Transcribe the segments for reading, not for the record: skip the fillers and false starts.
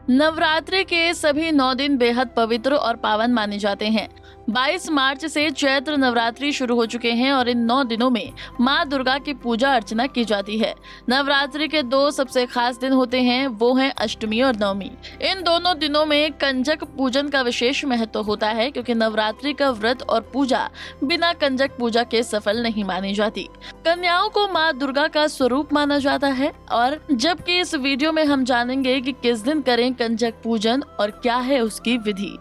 नवरात्रि के सभी 9 दिन बेहद पवित्र और पावन माने जाते हैं। 22 मार्च से चैत्र नवरात्रि शुरू हो चुके हैं और इन 9 दिनों में मां दुर्गा की पूजा अर्चना की जाती है। नवरात्रि के 2 सबसे खास दिन होते हैं, वो हैं अष्टमी और नवमी। इन दोनों दिनों में कंजक पूजन का विशेष महत्व होता है, क्योंकि नवरात्रि का व्रत और पूजा बिना कंजक पूजा के सफल नहीं मानी जाती। कन्याओं को मां दुर्गा का स्वरूप माना जाता है, और जबकि इस वीडियो में हम जानेंगे कि किस दिन करें कंजक पूजन और क्या है उसकी विधि।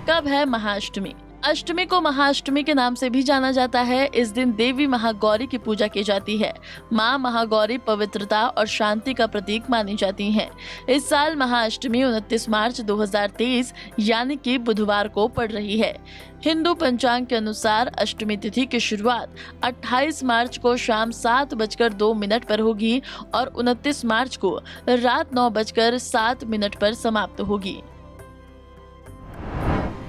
कब है महाअष्टमी? अष्टमी को महाअष्टमी के नाम से भी जाना जाता है। इस दिन देवी महागौरी की पूजा की जाती है। मां महागौरी पवित्रता और शांति का प्रतीक मानी जाती हैं। इस साल महाअष्टमी 29 मार्च 2023 यानी कि बुधवार को पड़ रही है। हिंदू पंचांग के अनुसार अष्टमी तिथि की शुरुआत 28 मार्च को शाम 7:02 पर होगी और 29 मार्च को रात 9:07 पर समाप्त होगी।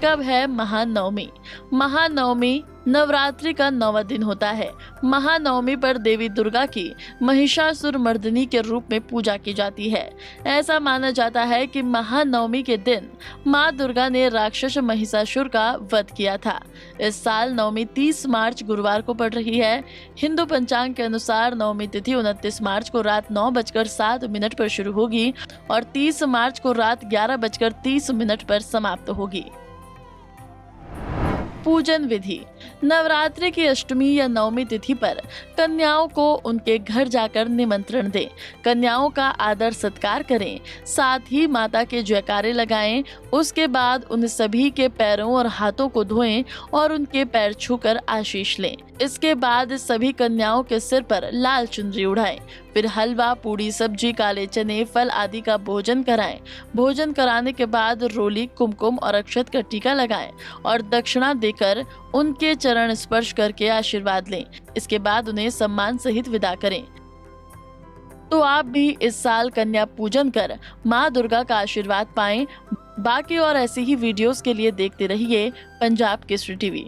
कब है महानवमी? महानवमी नवरात्रि का 9वां दिन होता है। महानवमी पर देवी दुर्गा की महिषासुर मर्दिनी के रूप में पूजा की जाती है। ऐसा माना जाता है कि महानवमी के दिन मां दुर्गा ने राक्षस महिषासुर का वध किया था। इस साल नवमी 30 मार्च गुरुवार को पड़ रही है। हिंदू पंचांग के अनुसार नवमी तिथि 29 मार्च को रात 9:07 पर शुरू होगी और 30 मार्च को रात 11:30 पर समाप्त होगी। पूजन विधि। नवरात्रि की अष्टमी या नवमी तिथि पर कन्याओं को उनके घर जाकर निमंत्रण दें। कन्याओं का आदर सत्कार करें, साथ ही माता के जयकारे लगाएं। उसके बाद उन सभी के पैरों और हाथों को धोएं और उनके पैर छूकर आशीष लें। इसके बाद सभी कन्याओं के सिर पर लाल चुनरी उड़ाएं। फिर हलवा, पूड़ी, सब्जी, काले चने, फल आदि का भोजन कराएं। भोजन कराने के बाद रोली, कुमकुम और अक्षत का टीका लगाएं और दक्षिणा देकर उनके चरण स्पर्श करके आशीर्वाद लें। इसके बाद उन्हें सम्मान सहित विदा करें। तो आप भी इस साल कन्या पूजन कर मां दुर्गा का आशीर्वाद पाएं। बाकी और ऐसी ही वीडियोस के लिए देखते रहिए पंजाब केसरी टीवी।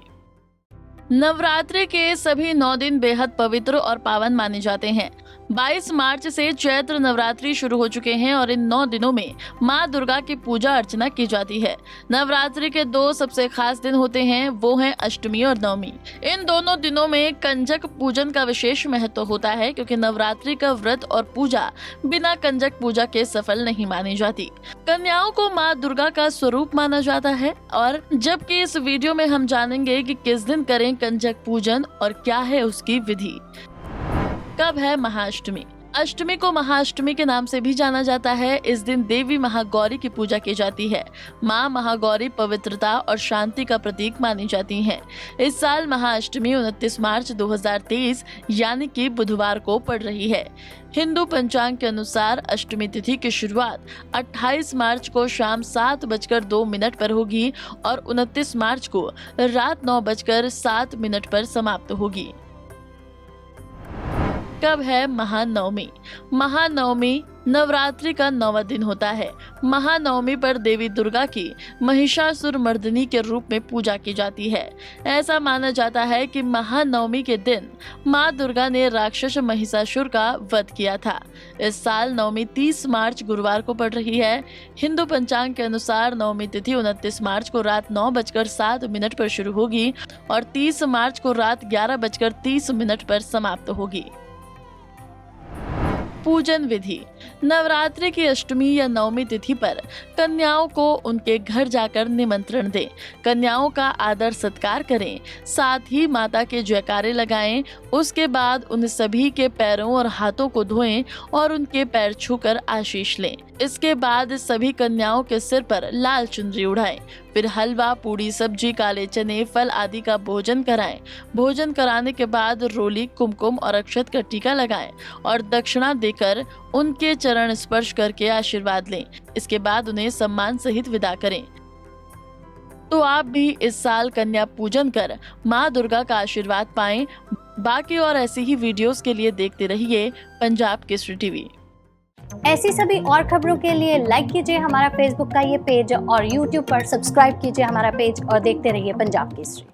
नवरात्रि के सभी 9 दिन बेहद पवित्र और पावन माने जाते हैं। 22 मार्च से चैत्र नवरात्रि शुरू हो चुके हैं और इन 9 दिनों में मां दुर्गा की पूजा अर्चना की जाती है। नवरात्रि के 2 सबसे खास दिन होते हैं, वो हैं अष्टमी और नवमी। इन दोनों दिनों में कंजक पूजन का विशेष महत्व होता है, क्योंकि नवरात्रि का व्रत और पूजा बिना कंजक पूजा के सफल नहीं मानी जाती। कन्याओं को मां दुर्गा का स्वरूप माना जाता है, और जबकि इस वीडियो में हम जानेंगे कि किस दिन करें कंजक पूजन और क्या है उसकी विधि। कब है महाअष्टमी? अष्टमी को महाअष्टमी के नाम से भी जाना जाता है। इस दिन देवी महागौरी की पूजा की जाती है। मां महागौरी पवित्रता और शांति का प्रतीक मानी जाती हैं। इस साल महाअष्टमी 29 मार्च 2023 यानी कि बुधवार को पड़ रही है। हिंदू पंचांग के अनुसार अष्टमी तिथि की शुरुआत 28 मार्च को शाम 7:02 पर होगी और 29 मार्च को रात 9:07 पर समाप्त होगी। कब है महानवमी? महानवमी नवरात्रि का 9वां दिन होता है। महानवमी पर देवी दुर्गा की महिषासुर मर्दिनी के रूप में पूजा की जाती है। ऐसा माना जाता है कि महानवमी के दिन मां दुर्गा ने राक्षस महिषासुर का वध किया था। इस साल नवमी 30 मार्च गुरुवार को पड़ रही है। हिंदू पंचांग के अनुसार नवमी तिथि 29 मार्च को रात 9:07 पर शुरू होगी और 30 मार्च को रात 11:30 पर समाप्त होगी। पूजन विधि। नवरात्रि की अष्टमी या नवमी तिथि पर कन्याओं को उनके घर जाकर निमंत्रण दें। कन्याओं का आदर सत्कार करें, साथ ही माता के जयकारे लगाएं। उसके बाद उन सभी के पैरों और हाथों को धोएं और उनके पैर छूकर आशीष लें। इसके बाद सभी कन्याओं के सिर पर लाल चुनरी उड़ाएं। फिर हलवा, पूड़ी, सब्जी, काले चने, फल आदि का भोजन कराएं। भोजन कराने के बाद रोली, कुमकुम और अक्षत का टीका लगाएं और दक्षिणा देकर उनके चरण स्पर्श करके आशीर्वाद लें। इसके बाद उन्हें सम्मान सहित विदा करें। तो आप भी इस साल कन्या पूजन कर मां दुर्गा का आशीर्वाद पाएं। बाकी और ऐसी ही वीडियोस के लिए देखते रहिए पंजाब केसरी टीवी। ऐसी सभी और खबरों के लिए लाइक कीजिए हमारा फेसबुक का ये पेज और यूट्यूब पर सब्सक्राइब कीजिए हमारा पेज और देखते रहिए पंजाब केसरी।